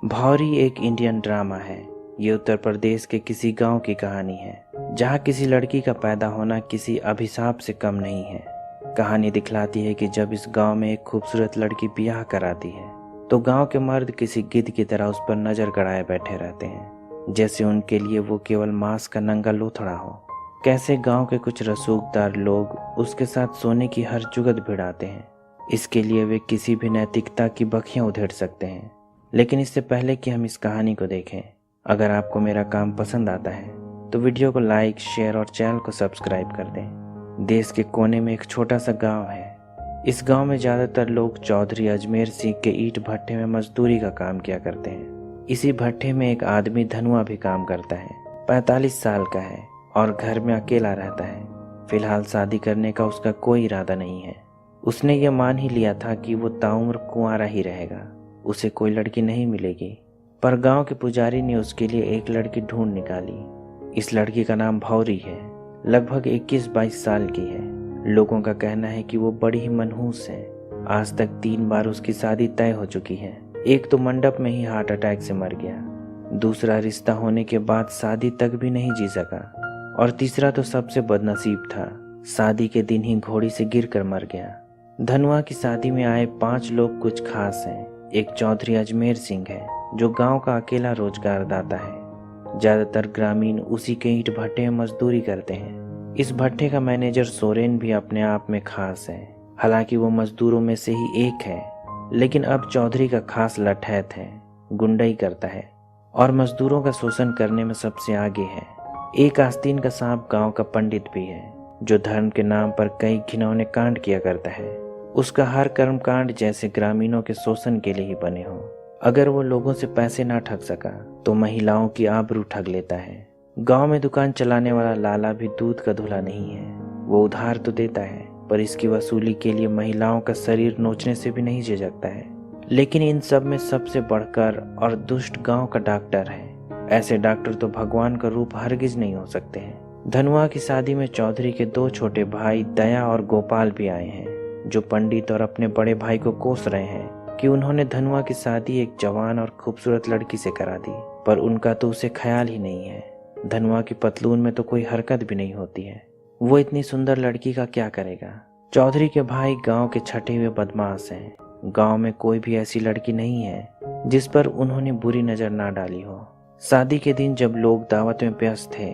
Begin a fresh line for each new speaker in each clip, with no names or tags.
भौरी एक Indian drama है। ये उत्तर प्रदेश के किसी गांव की कहानी है जहां किसी लड़की का पैदा होना किसी अभिशाप से कम नहीं है। कहानी दिखलाती है कि जब इस गांव में एक खूबसूरत लड़की ब्याह कराती है तो गांव के मर्द किसी गिद्ध की तरह उस पर नजर गड़ाए बैठे रहते हैं, जैसे उनके लिए वो केवल मांस का नंगा लोथड़ा हो। कैसे गांव के कुछ रसूखदार लोग उसके साथ सोने की हर जुगत भिड़ाते हैं। इसके लिए वे किसी भी नैतिकता की बखियां उधेड़ सकते हैं। लेकिन इससे पहले कि हम इस कहानी को देखें, अगर आपको मेरा काम पसंद आता है तो वीडियो को लाइक, शेयर और चैनल को सब्सक्राइब कर दें। देश के कोने में एक छोटा सा गांव है। इस गांव में ज़्यादातर लोग चौधरी अजमेर सिंह के ईंट भट्टे में मजदूरी का काम किया करते हैं। इसी भट्टे में एक आदमी धनुआ भी काम करता है। 45 साल का है और घर में अकेला रहता है। फिलहाल शादी करने का उसका कोई इरादा नहीं है। उसने ये मान ही लिया था कि वो ताउम्र कुंवारा ही रहेगा, उसे कोई लड़की नहीं मिलेगी। पर गांव के पुजारी ने उसके लिए एक लड़की ढूंढ निकाली। इस लड़की का नाम भौरी है। लगभग 21-22 साल की है। लोगों का कहना है कि वो बड़ी ही मनहूस है। आज तक 3 बार उसकी शादी तय हो चुकी है। एक तो मंडप में ही हार्ट अटैक से मर गया, दूसरा रिश्ता होने के बाद शादी तक भी नहीं जी सका, और तीसरा तो सबसे बदनसीब था, शादी के दिन ही घोड़ी से गिरकर मर गया। धनुआ की शादी में आए 5 लोग कुछ खास हैं। एक चौधरी अजमेर सिंह है जो गांव का अकेला रोजगारदाता है। ज्यादातर ग्रामीण उसी के ईंट भट्टे में मजदूरी करते हैं। इस भट्टे का मैनेजर सोरेन भी अपने आप में खास है। हालांकि वो मजदूरों में से ही एक है, लेकिन अब चौधरी का खास लठैत है, गुंडाई करता है और मजदूरों का शोषण करने में सबसे आगे है। एक आस्तीन का सांप गांव का पंडित भी है जो धर्म के नाम पर कई घिनौने कांड किया करता है। उसका हर कर्मकांड जैसे ग्रामीणों के शोषण के लिए ही बने हों। अगर वो लोगों से पैसे ना ठग सका तो महिलाओं की आबरू ठग लेता है। गांव में दुकान चलाने वाला लाला भी दूध का धुला नहीं है। वो उधार तो देता है, पर इसकी वसूली के लिए महिलाओं का शरीर नोचने से भी नहीं झिझकता है। लेकिन इन सब में सबसे बढ़कर और दुष्ट गांव का डॉक्टर है। ऐसे डॉक्टर तो भगवान का रूप हरगिज नहीं हो सकते हैं। धनुआ की शादी में चौधरी के 2 छोटे भाई दया और गोपाल भी आए हैं, जो पंडित और अपने बड़े भाई को कोस रहे हैं कि उन्होंने धनुआ की शादी एक जवान और खूबसूरत लड़की से करा दी, पर उनका तो उसे ख्याल ही नहीं है। धनुआ की पतलून में तो कोई हरकत भी नहीं होती है। वो इतनी सुंदर लड़की का क्या करेगा। चौधरी के भाई गांव के छठे हुए बदमाश हैं। गांव में कोई भी ऐसी लड़की नहीं है जिस पर उन्होंने बुरी नजर ना डाली हो। शादी के दिन जब लोग दावत में व्यस्त थे,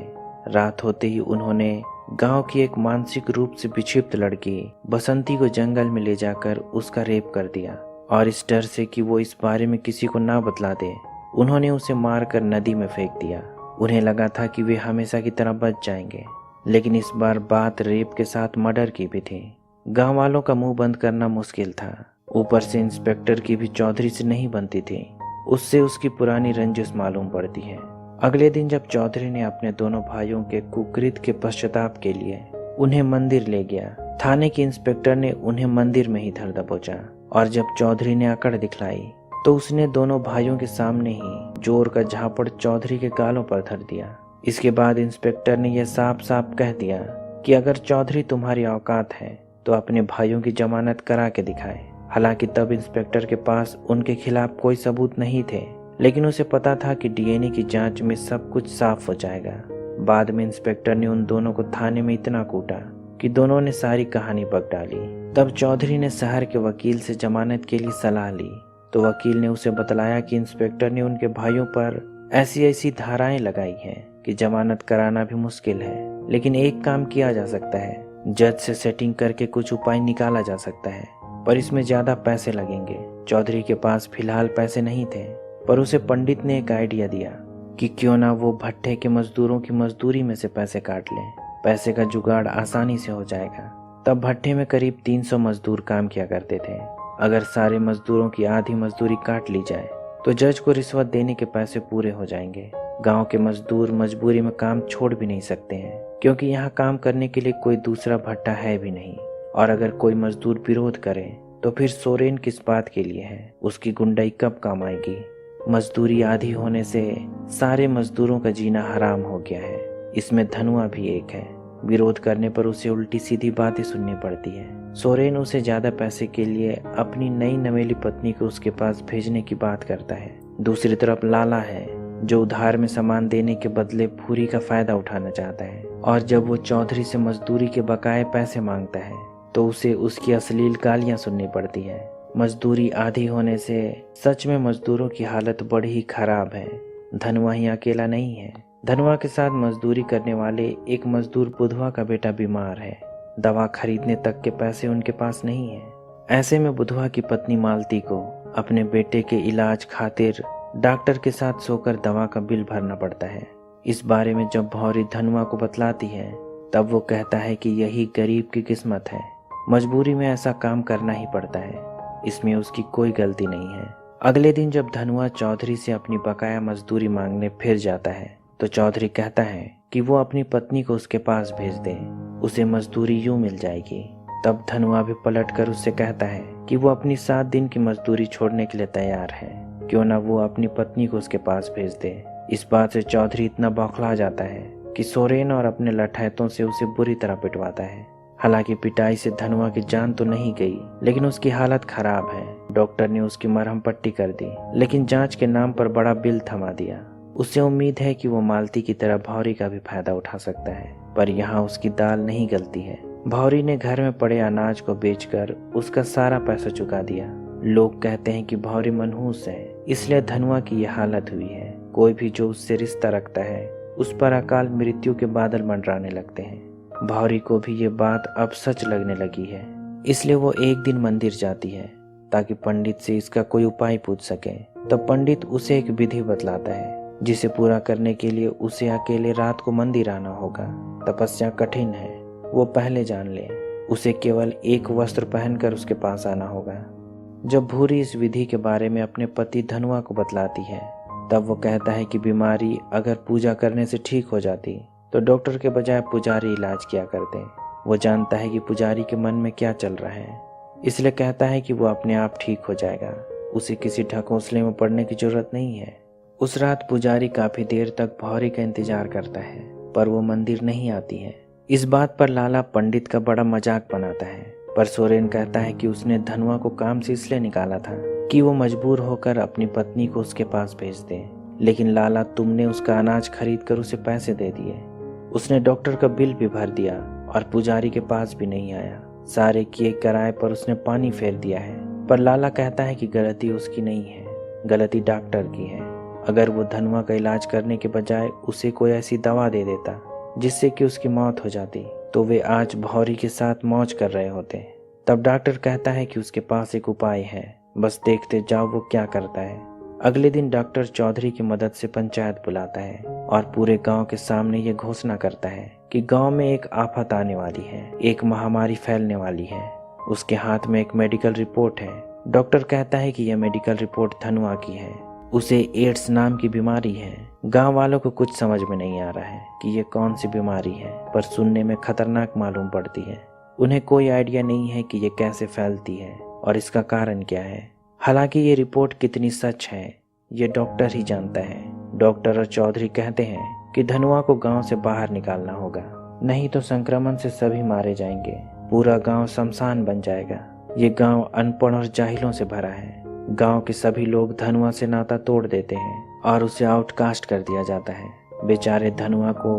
रात होते ही उन्होंने गांव की एक मानसिक रूप से विक्षिप्त लड़की बसंती को जंगल में ले जाकर उसका रेप कर दिया, और इस डर से कि वो इस बारे में किसी को ना बतला दे, उन्होंने उसे मारकर नदी में फेंक दिया। उन्हें लगा था कि वे हमेशा की तरह बच जाएंगे, लेकिन इस बार बात रेप के साथ मर्डर की भी थी। गांव वालों का मुंह बंद करना मुश्किल था। ऊपर से इंस्पेक्टर की भी चौधरी से नहीं बनती थी। उससे उसकी पुरानी रंजिश मालूम पड़ती है। अगले दिन जब चौधरी ने अपने दोनों भाइयों के कुकृत के पश्चाताप के लिए उन्हें मंदिर ले गया, थाने के इंस्पेक्टर ने उन्हें मंदिर में ही धर दबोचा, और जब चौधरी ने अकड़ दिखलाई तो उसने दोनों भाइयों के सामने ही जोर का झापड़ चौधरी के गालों पर धर दिया। इसके बाद इंस्पेक्टर ने यह साफ साफ कह दिया कि अगर चौधरी तुम्हारी औकात है तो अपने भाइयों की जमानत करा के दिखाए। हालांकि तब इंस्पेक्टर के पास उनके खिलाफ कोई सबूत नहीं थे, लेकिन उसे पता था कि डीएनए की जांच में सब कुछ साफ हो जाएगा। बाद में इंस्पेक्टर ने उन दोनों को थाने में इतना कूटा कि दोनों ने सारी कहानी बक डाली। तब चौधरी ने शहर के वकील से जमानत के लिए सलाह ली, तो वकील ने उसे बतलाया कि इंस्पेक्टर ने उनके भाइयों पर ऐसी ऐसी धाराएं लगाई हैं कि जमानत कराना भी मुश्किल है, लेकिन एक काम किया जा सकता है। जज से सेटिंग करके कुछ उपाय निकाला जा सकता है, पर इसमें ज्यादा पैसे लगेंगे। चौधरी के पास फिलहाल पैसे नहीं थे, पर उसे पंडित ने एक आइडिया दिया कि क्यों ना वो भट्टे के मजदूरों की मजदूरी में से पैसे काट लें। पैसे का जुगाड़ आसानी से हो जाएगा। तब भट्टे में करीब 300 मजदूर काम किया करते थे। अगर सारे मजदूरों की आधी मजदूरी काट ली जाए तो जज को रिश्वत देने के पैसे पूरे हो जाएंगे। गांव के मजदूर मजबूरी में काम छोड़ भी नहीं सकते हैं, क्योंकि यहाँ काम करने के लिए कोई दूसरा भट्टा है भी नहीं। और अगर कोई मजदूर विरोध करे तो फिर सोरेन किस बात के लिए है, उसकी गुंडाई कब काम आएगी। मजदूरी आधी होने से सारे मजदूरों का जीना हराम हो गया है। इसमें धनुआ भी एक है। विरोध करने पर उसे उल्टी सीधी बातें सुननी पड़ती है। सोरेन उसे ज्यादा पैसे के लिए अपनी नई नवेली पत्नी को उसके पास भेजने की बात करता है। दूसरी तरफ लाला है जो उधार में सामान देने के बदले भूरी का फायदा उठाना चाहता है, और जब वो चौधरी से मजदूरी के बकाए पैसे मांगता है तो उसे उसकी अश्लील गालियां सुननी पड़ती है। मजदूरी आधी होने से सच में मजदूरों की हालत बड़ी ही खराब है। धनवा ही अकेला नहीं है। धनवा के साथ मजदूरी करने वाले एक मजदूर बुधवा का बेटा बीमार है। दवा खरीदने तक के पैसे उनके पास नहीं है। ऐसे में बुधवा की पत्नी मालती को अपने बेटे के इलाज खातिर डॉक्टर के साथ सोकर दवा का बिल भरना पड़ता है। इस बारे में जब भौरी धनवा को बतलाती है तब वो कहता है कि यही गरीब की किस्मत है, मजबूरी में ऐसा काम करना ही पड़ता है, इसमें उसकी कोई गलती नहीं है। अगले दिन जब धनवा चौधरी से अपनी बकाया मजदूरी मांगने फिर जाता है तो चौधरी कहता है कि वो अपनी पत्नी को उसके पास भेज दे, उसे मजदूरी यूं मिल जाएगी। तब धनवा भी पलट कर उससे कहता है कि वो अपनी 7 दिन की मजदूरी छोड़ने के लिए तैयार है, क्यों ना वो अपनी पत्नी को उसके पास भेज दे। इस बात से चौधरी इतना बौखला जाता है कि सोरेन और अपने लठैतों से उसे बुरी तरह पिटवाता है। हालांकि पिटाई से धनवा की जान तो नहीं गई, लेकिन उसकी हालत खराब है। डॉक्टर ने उसकी मरहम पट्टी कर दी, लेकिन जांच के नाम पर बड़ा बिल थमा दिया। उसे उम्मीद है कि वो मालती की तरह भौरी का भी फायदा उठा सकता है, पर यहाँ उसकी दाल नहीं गलती है। भौरी ने घर में पड़े अनाज को बेचकर उसका सारा पैसा चुका दिया। लोग कहते हैं कि भौरी मनहूस है, इसलिए धनवा की यह हालत हुई है। कोई भी जो उससे रिश्ता रखता है उस पर अकाल मृत्यु के बादल मंडराने लगते हैं। भौरी को भी ये बात अब सच लगने लगी है, इसलिए वो एक दिन मंदिर जाती है ताकि पंडित से इसका कोई उपाय पूछ सके। तब पंडित उसे एक विधि बतलाता है जिसे पूरा करने के लिए उसे अकेले रात को मंदिर आना होगा। तपस्या कठिन है, वो पहले जान ले। उसे केवल एक वस्त्र पहनकर उसके पास आना होगा। जब भूरी इस विधि के बारे में अपने पति धनवा को बतलाती है तब वो कहता है कि बीमारी अगर पूजा करने से ठीक हो जाती तो डॉक्टर के बजाय पुजारी इलाज किया करते। वो जानता है कि पुजारी के मन में क्या चल रहा है, इसलिए कहता है कि वो अपने आप ठीक हो जाएगा। उसे किसी ढकोसले में पड़ने की जरूरत नहीं है। उस रात पुजारी काफी देर तक भौरी का इंतजार करता है, पर वो मंदिर नहीं आती है। इस बात पर लाला पंडित का बड़ा मजाक बनाता है, पर सोरेन कहता है कि उसने धनवा को काम से इसलिए निकाला था कि वो मजबूर होकर अपनी पत्नी को उसके पास भेज दे। लेकिन लाला, तुमने उसका अनाज खरीद कर उसे पैसे दे दिए, उसने डॉक्टर का बिल भी भर दिया और पुजारी के पास भी नहीं आया। सारे किए किराए पर उसने पानी फेर दिया है। पर लाला कहता है कि गलती उसकी नहीं है, गलती डॉक्टर की है। अगर वो धनवा का इलाज करने के बजाय उसे कोई ऐसी दवा दे देता जिससे कि उसकी मौत हो जाती तो वे आज भौरी के साथ मौज कर रहे होते। तब डॉक्टर कहता है कि उसके पास एक उपाय है, बस देखते जाओ वो क्या करता है। अगले दिन डॉक्टर चौधरी की मदद से पंचायत बुलाता है और पूरे गांव के सामने ये घोषणा करता है कि गांव में एक आफत आने वाली है, एक महामारी फैलने वाली है। उसके हाथ में एक मेडिकल रिपोर्ट है। डॉक्टर कहता है कि यह मेडिकल रिपोर्ट धनवा की है, उसे एड्स नाम की बीमारी है। गांव वालों को कुछ समझ में नहीं आ रहा है कि ये कौन सी बीमारी है, पर सुनने में खतरनाक मालूम पड़ती है। उन्हें कोई आइडिया नहीं है कि ये कैसे फैलती है और इसका कारण क्या है। हालांकि ये रिपोर्ट कितनी सच है ये डॉक्टर ही जानता है। डॉक्टर और चौधरी कहते हैं कि धनवा को गांव से बाहर निकालना होगा, नहीं तो संक्रमण से सभी मारे जाएंगे, पूरा गांव शमशान बन जाएगा। ये गांव अनपढ़ और जाहिलों से भरा है। गांव के सभी लोग धनवा से नाता तोड़ देते हैं और उसे आउटकास्ट कर दिया जाता है। बेचारे धनवा को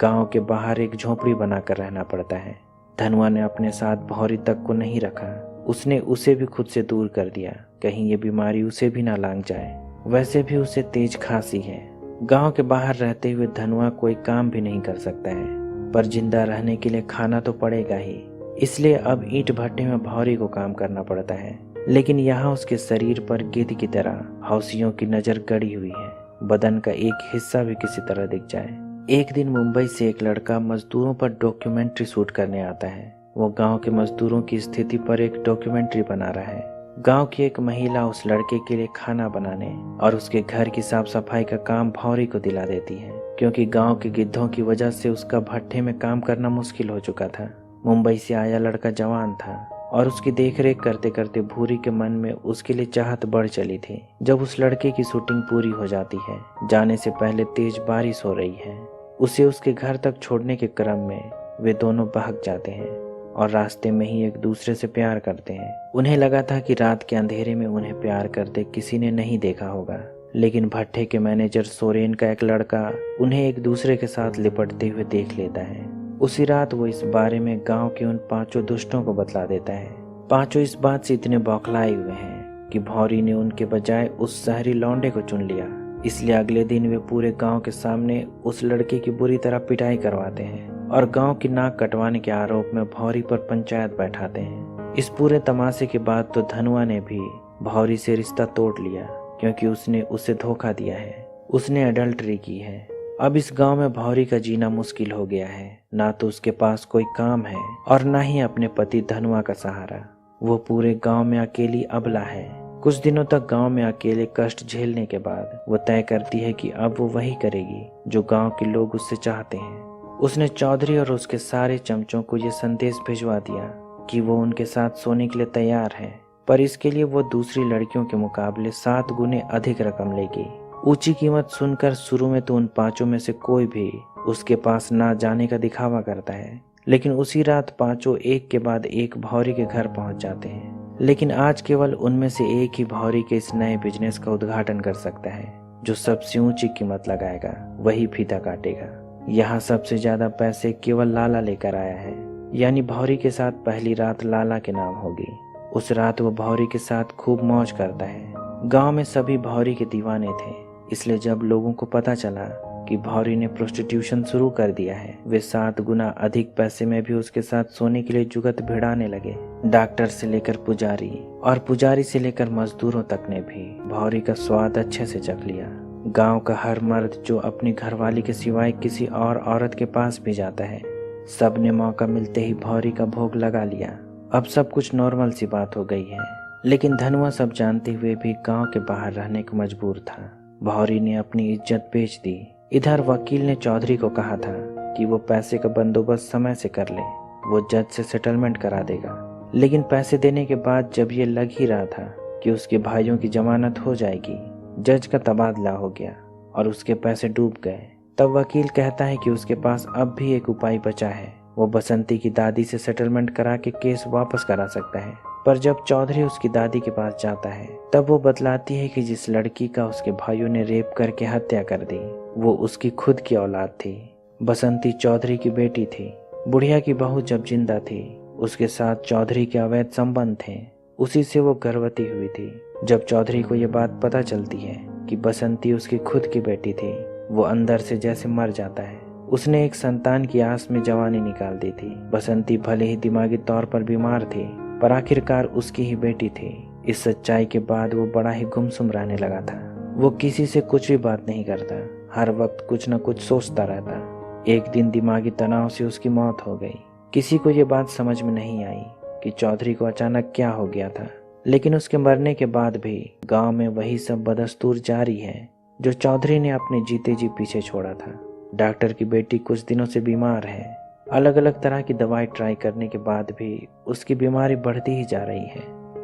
गांव के बाहर एक झोपड़ी बनाकर रहना पड़ता है। धनवा ने अपने साथ भौरी तक को नहीं रखा, उसने उसे भी खुद से दूर कर दिया, कहीं ये बीमारी उसे भी ना लांग जाए। वैसे भी उसे तेज खांसी है। गांव के बाहर रहते हुए धनवा कोई काम भी नहीं कर सकता है, पर जिंदा रहने के लिए खाना तो पड़ेगा ही, इसलिए अब ईंट भट्टे में भौरी को काम करना पड़ता है। लेकिन यहाँ उसके शरीर पर गिद्ध की तरह हौसियों की नजर गड़ी हुई है, बदन का एक हिस्सा भी किसी तरह दिख जाए। एक दिन मुंबई से एक लड़का मजदूरों पर डॉक्यूमेंट्री शूट करने आता है। वो गांव के मजदूरों की स्थिति पर एक डॉक्यूमेंट्री बना रहा है। गांव की एक महिला उस लड़के के लिए खाना बनाने और उसके घर की साफ सफाई का काम भौरी को दिला देती है, क्योंकि गांव के गिद्धों की वजह से उसका भट्टे में काम करना मुश्किल हो चुका था। मुंबई से आया लड़का जवान था और उसकी देखरेख करते करते भूरी के मन में उसके लिए चाहत बढ़ चली थी। जब उस लड़के की शूटिंग पूरी हो जाती है, जाने से पहले तेज बारिश हो रही है। उसे उसके घर तक छोड़ने के क्रम में वे दोनों भाग जाते हैं और रास्ते में ही एक दूसरे से प्यार करते हैं। उन्हें लगा था कि रात के अंधेरे में उन्हें प्यार करते किसी ने नहीं देखा होगा, लेकिन भट्टे के मैनेजर सोरेन का एक लड़का उन्हें एक दूसरे के साथ लिपटते हुए देख लेता है। उसी रात वो इस बारे में गांव के उन 5 दुष्टों को बतला देता है। 5 इस बात से इतने बौखलाए हुए हैं कि भौरी ने उनके बजाय उस शहरी लौंडे को चुन लिया, इसलिए अगले दिन वे पूरे गांव के सामने उस लड़के की बुरी तरह पिटाई करवाते हैं और गांव की नाक कटवाने के आरोप में भौरी पर पंचायत बैठाते हैं। इस पूरे तमाशे के बाद तो धनुआ ने भी भौरी से रिश्ता तोड़ लिया, क्योंकि उसने उसे धोखा दिया है, उसने अडल्टरी की है। अब इस गांव में भौरी का जीना मुश्किल हो गया है। ना तो उसके पास कोई काम है और ना ही अपने पति धनुआ का सहारा। वो पूरे गांव में अकेली अबला है। कुछ दिनों तक गांव में अकेले कष्ट झेलने के बाद वो तय करती है कि अब वो वही करेगी जो गांव के लोग उससे चाहते हैं। उसने चौधरी और उसके सारे चमचों को ये संदेश भिजवा दिया कि वो उनके साथ सोने के लिए तैयार है, पर इसके लिए वो दूसरी लड़कियों के मुकाबले 7 गुने अधिक रकम लेगी। ऊंची कीमत सुनकर शुरू में तो उन 5 में से कोई भी उसके पास ना जाने का दिखावा करता है, लेकिन उसी रात 5 एक के बाद एक भौरी के घर पहुंच जाते हैं। लेकिन आज केवल उनमें से एक ही भौरी के इस नए बिजनेस का उद्घाटन कर सकता है। जो सबसे ऊंची कीमत लगाएगा वही फीता काटेगा। यहाँ सबसे ज्यादा पैसे केवल लाला लेकर आया है, यानी भौरी के साथ पहली रात लाला के नाम होगी। उस रात वो भौरी के साथ खूब मौज करता है। गांव में सभी भौरी के दीवाने थे, इसलिए जब लोगों को पता चला कि भौरी ने प्रोस्टिट्यूशन शुरू कर दिया है, वे 7 गुना अधिक पैसे में भी उसके साथ सोने के लिए जुगत भिड़ाने लगे। डॉक्टर से लेकर पुजारी और पुजारी से लेकर मजदूरों तक ने भी भौरी का स्वाद अच्छे से चख लिया। गांव का हर मर्द जो अपनी घरवाली के सिवाय किसी और औरत के पास भी जाता है, सब ने मौका मिलते ही भौरी का भोग लगा लिया। अब सब कुछ नॉर्मल सी बात हो गई है, लेकिन धनुआ सब जानते हुए भी गांव के बाहर रहने को मजबूर था। भौरी ने अपनी इज्जत बेच दी। इधर वकील ने चौधरी को कहा था कि वो पैसे का बंदोबस्त समय से कर ले, वो जज से सेटलमेंट करा देगा। लेकिन पैसे देने के बाद जब ये लग ही रहा था कि उसके भाइयों की जमानत हो जाएगी, जज का तबादला हो गया और उसके पैसे डूब गए। तब वकील कहता है कि उसके पास अब भी एक उपाय बचा है, वो बसंती की दादी से सेटलमेंट करा के केस वापस करा सकता है। पर जब चौधरी उसकी दादी के पास जाता है, तब वो बतलाती है कि जिस लड़की का उसके भाइयों ने रेप करके हत्या कर दी, वो उसकी खुद की औलाद थी। बसंती चौधरी की बेटी थी। बुढ़िया की बहू जब जिंदा थी, उसके साथ चौधरी के अवैध संबंध थे, उसी से वो गर्भवती हुई थी। जब चौधरी को ये बात पता चलती है कि बसंती उसकी खुद की बेटी थी, वो अंदर से जैसे मर जाता है। उसने एक संतान की आस में जवानी निकाल दी थी। बसंती भले ही दिमागी तौर पर बीमार थी, पर आखिरकार उसकी ही बेटी थी। इस सच्चाई के बाद वो बड़ा ही गुमसुम रहने लगा था। वो किसी से कुछ भी बात नहीं करता, हर वक्त कुछ न कुछ सोचता रहता। एक दिन दिमागी तनाव से उसकी मौत हो गई। किसी को ये बात समझ में नहीं आई कि चौधरी को अचानक क्या हो गया था, लेकिन उसके मरने के बाद भी गांव में वही सब बदस्तूर जारी है जो चौधरी ने अपने जीते जी पीछे छोड़ा था। डॉक्टर की बेटी कुछ दिनों से बीमार है। अलग अलग तरह की दवाई ट्राई करने के बाद भी उसकी बीमारी बढ़ती ही जा रही है।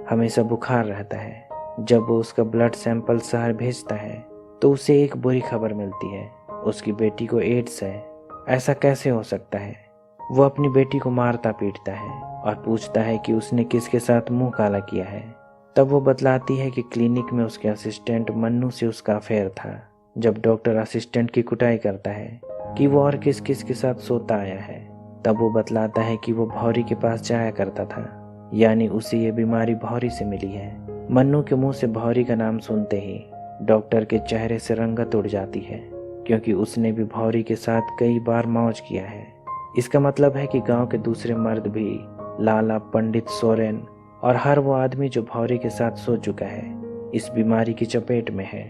हमेशा बुखार रहता है। जब वो उसका ब्लड सैंपल शहर भेजता है तो उसे एक बुरी खबर मिलती है, उसकी बेटी को एड्स है। ऐसा कैसे हो सकता है? वो अपनी बेटी को मारता पीटता है और पूछता है कि उसने किसके साथ मुंह काला किया है। तब वो बतलाती है कि क्लिनिक में उसके असिस्टेंट मन्नू से उसका अफेयर था। जब डॉक्टर असिस्टेंट की कुटाई करता है कि वो और किस किस के साथ सोता आया है, तब वो बतलाता है कि वो भौरी के पास जाया करता था, यानी उसे ये बीमारी भौरी से मिली है। मन्नू के मुंह से भौरी का नाम सुनते ही डॉक्टर के चेहरे से रंगत उड़ जाती है, क्योंकि उसने भी भौरी के साथ कई बार मौज किया है। इसका मतलब है कि गांव के दूसरे मर्द भी लाला, पंडित, सोरेन और हर वो आदमी जो भौरी के साथ सो चुका है, इस बीमारी की चपेट में है।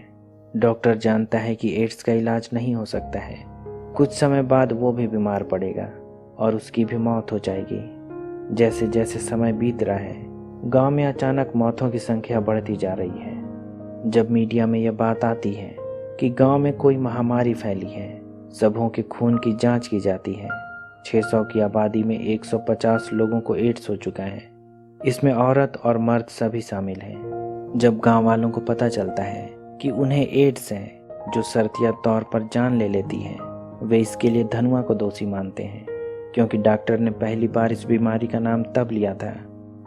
डॉक्टर जानता है कि एड्स का इलाज नहीं हो सकता है। कुछ समय बाद वो भी बीमार पड़ेगा और उसकी भी मौत हो जाएगी। जैसे जैसे समय बीत रहा है, गांव में अचानक मौतों की संख्या बढ़ती जा रही है। जब मीडिया में यह बात आती है कि गांव में कोई महामारी फैली है, सबों के खून की जांच की जाती है। 600 की आबादी में 150 लोगों को एड्स हो चुका है। इसमें औरत और मर्द सभी शामिल हैं। जब गांव वालों को पता चलता है कि उन्हें एड्स है, जो शर्तिया तौर पर जान ले लेती है, वे इसके लिए धनुआ को दोषी मानते हैं, क्योंकि डॉक्टर ने पहली बार इस बीमारी का नाम तब लिया था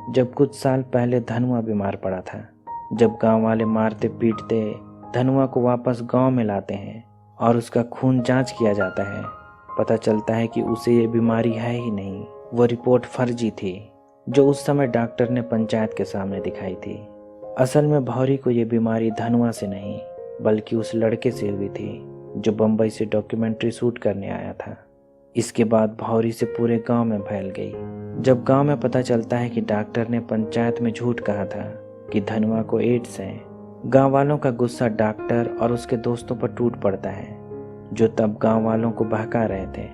जब कुछ साल पहले धनुआ बीमार पड़ा था। जब गांव वाले मारते पीटते धनुआ को वापस गांव में लाते हैं और उसका खून जांच किया जाता है, पता चलता है कि उसे ये बीमारी है ही नहीं। वो रिपोर्ट फर्जी थी जो उस समय डॉक्टर ने पंचायत के सामने दिखाई थी। असल में भौरी को ये बीमारी धनुआ से नहीं बल्कि उस लड़के से हुई थी जो बम्बई से डॉक्यूमेंट्री शूट करने आया था। इसके बाद भौरी से पूरे गांव में फैल गई। जब गांव में पता चलता है कि डॉक्टर ने पंचायत में झूठ कहा था कि धनुआ को एड्स है, गांव वालों का गुस्सा डॉक्टर और उसके दोस्तों पर टूट पड़ता है जो तब गांव वालों को बहका रहे थे।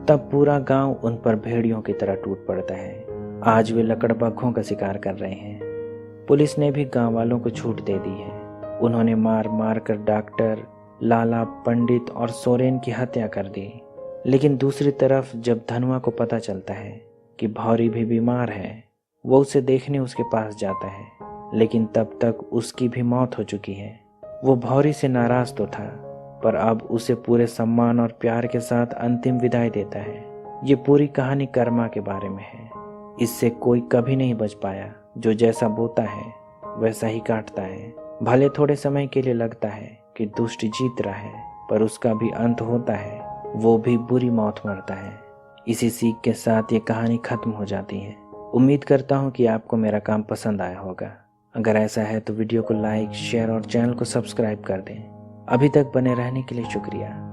तब पूरा गांव उन पर भेड़ियों की तरह टूट पड़ता है। आज वे लकड़बग्घों का शिकार कर रहे हैं। पुलिस ने भी गांव वालों को छूट दे दी है। उन्होंने मार मार कर डॉक्टर, लाला, पंडित और सोरेन की हत्या कर दी। लेकिन दूसरी तरफ जब धनुआ को पता चलता है कि भौरी भी बीमार है, वो उसे देखने उसके पास जाता है, लेकिन तब तक उसकी भी मौत हो चुकी है। वो भौरी से नाराज तो था पर अब उसे पूरे सम्मान और प्यार के साथ अंतिम विदाई देता है। ये पूरी कहानी कर्मा के बारे में है। इससे कोई कभी नहीं बच पाया। जो जैसा बोता है वैसा ही काटता है। भले थोड़े समय के लिए लगता है कि दुष्ट जीत रहा है, पर उसका भी अंत होता है, वो भी बुरी मौत मरता है। इसी सीख के साथ ये कहानी खत्म हो जाती है। उम्मीद करता हूँ कि आपको मेरा काम पसंद आया होगा। अगर ऐसा है तो वीडियो को लाइक, शेयर और चैनल को सब्सक्राइब कर दें। अभी तक बने रहने के लिए शुक्रिया।